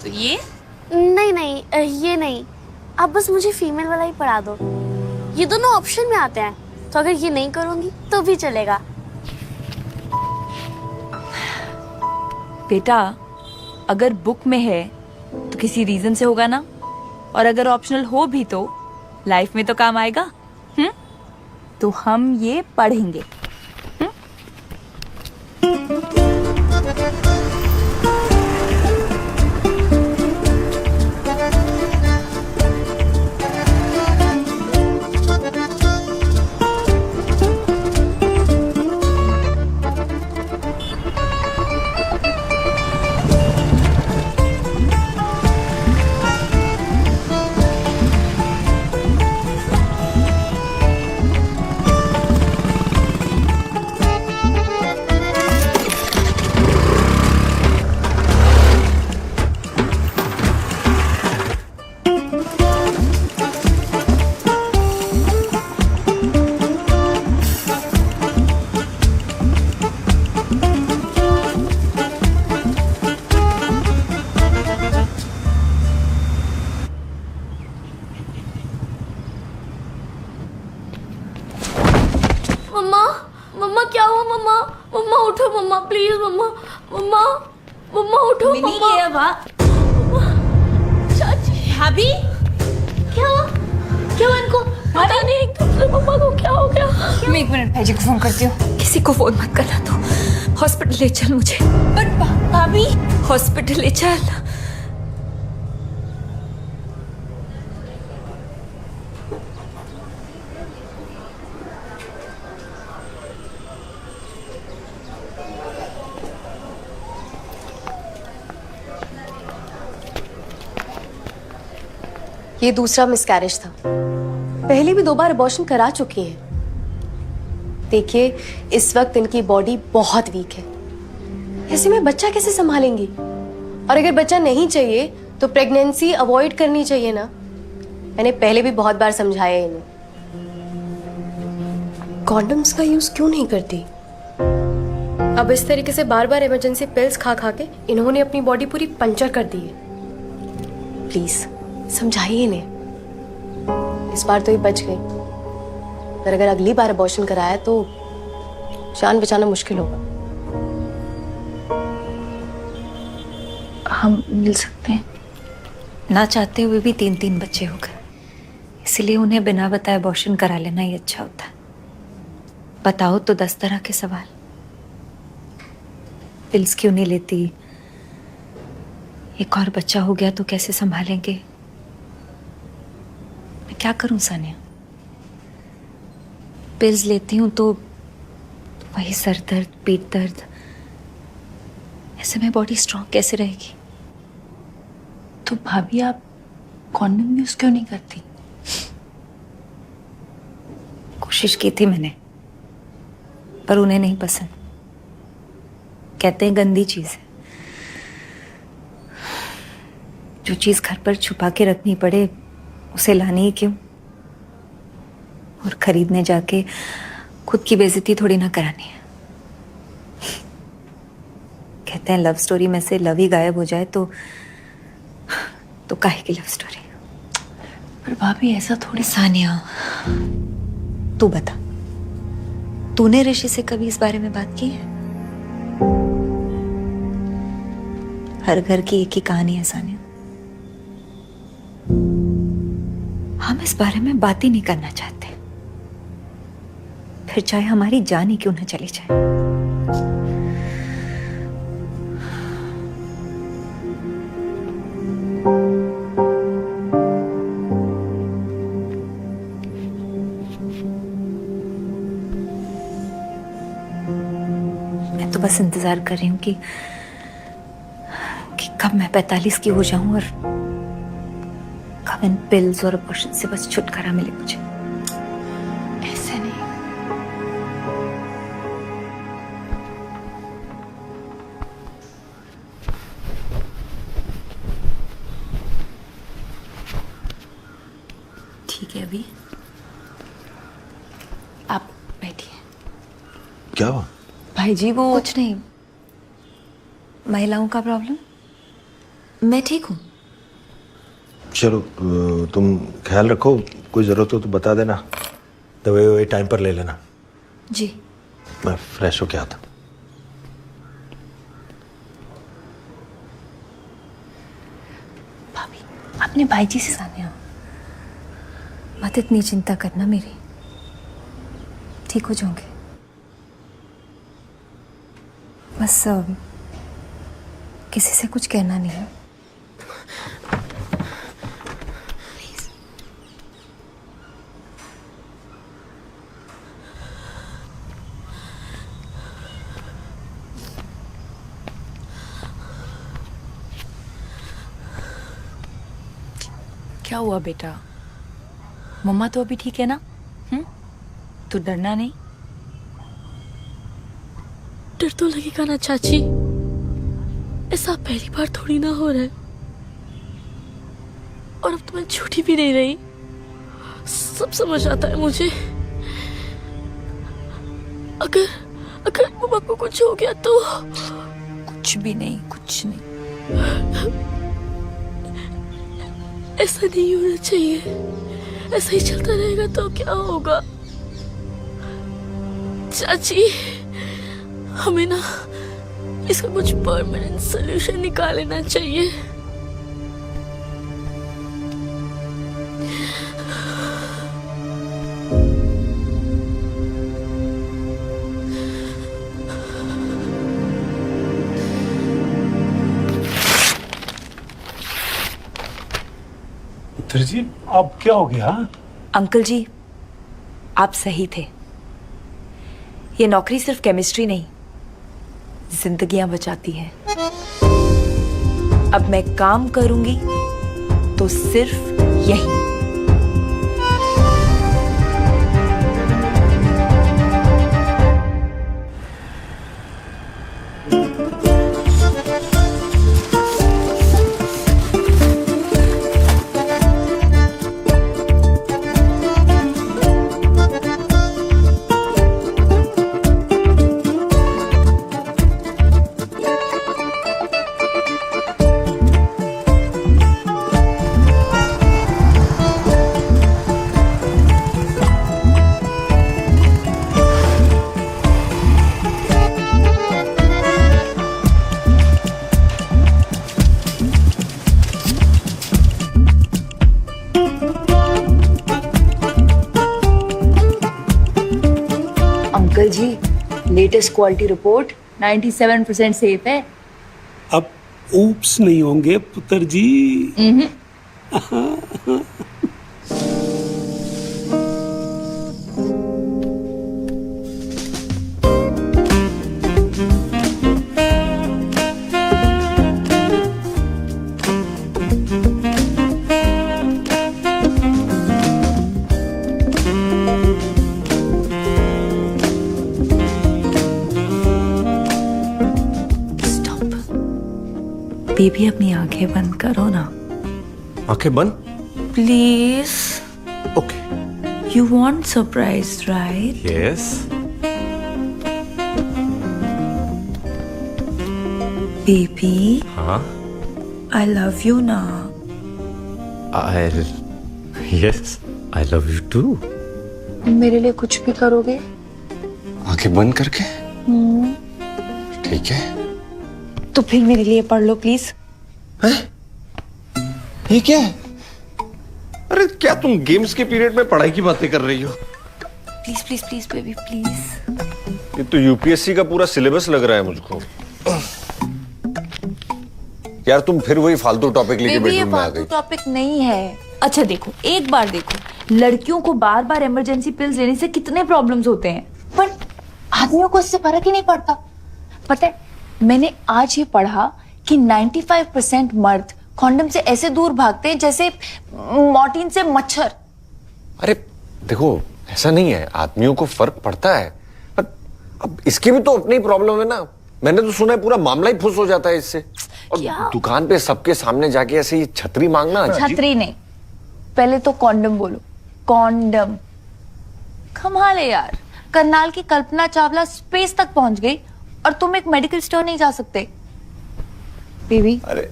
तो ये नहीं नहीं ये नहीं, आप बस मुझे फीमेल वाला ही पढ़ा दो। ये दोनों ऑप्शन में आते हैं, तो अगर ये नहीं करूंगी तो भी चलेगा। बेटा, अगर बुक में है तो किसी रीजन से होगा ना, और अगर ऑप्शनल हो भी तो लाइफ में तो काम आएगा। तो हम ये पढ़ेंगे। मम्मा, मम्मा क्या हुआ मम्मा? मम्मा उठो मम्मा, प्लीज मम्मा, मम्मा, मम्मा उठो मम्मा। ये वाह चाची, भाभी, क्या हुआ? क्या हुआ इनको? पता नहीं, एकदम से मम्मा को क्या हो गया? मैं 1 मिनट भाईजी को फोन करती हूँ। किसी को फोन मत करना, तो हॉस्पिटल ले चल मुझे। बट भाभी, हॉस्पिटल ले चल। ये दूसरा मिसकैरेज था। पहले भी 2 बार अबॉर्शन करा चुकी हैं। देखिए, इस वक्त इनकी बॉडी बहुत वीक है। ऐसे में बच्चा कैसे संभालेंगी? और अगर बच्चा नहीं चाहिए तो प्रेगनेंसी अवॉइड करनी चाहिए ना। मैंने पहले भी बहुत बार समझाया इन्हें। कॉन्डम्स का यूज क्यों नहीं करती? अब इस तरीके से बार बार इमरजेंसी पिल्स खा खा के इन्होंने अपनी बॉडी पूरी पंचर कर दी है। प्लीज समझाइए इन्हें। इस बार तो ये बच गई, पर अगर अगली बार अबॉर्शन कराया तो जान बचाना मुश्किल होगा। हम मिल सकते हैं? ना चाहते हुए भी 3 बच्चे हो गए, इसलिए उन्हें बिना बताए अबॉर्शन करा लेना ही अच्छा होता है। बताओ तो 10 तरह के सवाल। पिल्स क्यों नहीं लेती? एक और बच्चा हो गया तो कैसे संभालेंगे? मैं क्या करूं सानिया? पिल्स लेती हूं तो वही सर दर्द, पेट दर्द। ऐसे में बॉडी स्ट्रांग कैसे रहेगी? तो भाभी, आप कॉन्डम यूज क्यों नहीं करती? कोशिश की थी मैंने, पर उन्हें नहीं पसंद। कहते हैं गंदी चीज है। जो चीज घर पर छुपा के रखनी पड़े उसे लानी ही क्यों? और खरीदने जाके खुद की बेइज्जती थोड़ी ना करानी है। कहते हैं लव स्टोरी में से लव ही गायब हो जाए तो काहे की लव स्टोरी? पर भाभी, ऐसा थोड़ी। सानिया, तू बता, तूने ऋषि से कभी इस बारे में बात की है? हर घर की एक ही कहानी है सानिया। हम इस बारे में बात ही नहीं करना चाहते, फिर चाहे हमारी जान ही क्यों ना चली जाए। मैं तो बस इंतजार कर रही हूँ कि कब मैं 45 की हो जाऊं और कब इन पिल्स और अबॉर्शन से बस छुटकारा मिले मुझे। ऐसे नहीं। ठीक है, अभी आप बैठिए। क्या हुआ? भाई जी, वो कुछ नहीं, महिलाओं का प्रॉब्लम। मैं ठीक हूँ। चलो तुम ख्याल रखो, कोई ज़रूरत हो तो बता देना, दवाई ववाई टाइम पर ले लेना। जी। मैं फ्रेश होके आता। भाभी, अपने भाई जी से सामने आओ। मत इतनी चिंता करना मेरी, ठीक हो जाओगे। बस किसी से कुछ कहना नहीं है। क्या हुआ बेटा? मम्मा तो अभी ठीक है ना? तू डरना नहीं। डर तो लगेगा ना चाची, ऐसा पहली बार थोड़ी ना हो रहा है। और अब तो मैं झूठी भी नहीं रही, सब समझ आता है मुझे। अगर अगर मम्मा को कुछ हो गया तो? कुछ भी नहीं, कुछ नहीं। ऐसा नहीं होना चाहिए, ऐसा ही चलता रहेगा तो क्या होगा? चाची, हमें ना इसका कुछ परमानेंट सोल्यूशन निकाल लेना चाहिए। पुत्र जी, अब क्या हो गया? अंकल जी, आप सही थे। ये नौकरी सिर्फ केमिस्ट्री नहीं, जिंदगियां बचाती है। अब मैं काम करूंगी तो सिर्फ यही। अंकल जी, लेटेस्ट क्वालिटी रिपोर्ट 97% सेफ है। अब ऊप्स नहीं होंगे पुत्र जी। बेबी, अपनी आंखें बंद करो ना आंखें बंद? Please. Okay. You want surprise right? Yes. Baby, हाँ। आई लव यू ना। Yes, I love you too. मेरे लिए कुछ भी करोगे? आंखें बंद करके? ठीक है। तो फिर मेरे लिए पढ़ लो प्लीज। ये क्या है? अरे क्या तुम गेम्स के पीरियड में पढ़ाई की बातें कर रही हो? Please please please baby please. ये तो यूपीएससी का पूरा सिलेबस लग रहा है मुझको। यार तुम फिर वही फालतू टॉपिक लेके बेबी, ये बेडरूम में आ फालतू गई। टॉपिक नहीं है। अच्छा देखो, एक बार देखो, लड़कियों को बार बार इमरजेंसी पिल्स लेने से कितने प्रॉब्लम्स होते हैं, पर आदमियों को इससे फर्क ही नहीं पड़ता। पता है, मैंने आज ही पढ़ा कि 95% मर्द कॉन्डम से ऐसे दूर भागते हैं जैसे मॉर्टिन से मच्छर। अरे देखो, ऐसा नहीं है, आदमियों को फर्क पड़ता है, पर अब इसकी भी तो अपनी प्रॉब्लम है ना। मैंने तो सुना है पूरा मामला ही फुस हो जाता है इससे। और दुकान पे सबके सामने जाके ऐसे ही छतरी मांगना। छतरी नहीं, पहले तो कॉन्डम बोलो, कॉन्डम। कमाल है यार, करनाल की कल्पना चावला स्पेस तक पहुंच गई और तुम एक मेडिकल स्टोर नहीं जा सकते। बेबी, अरे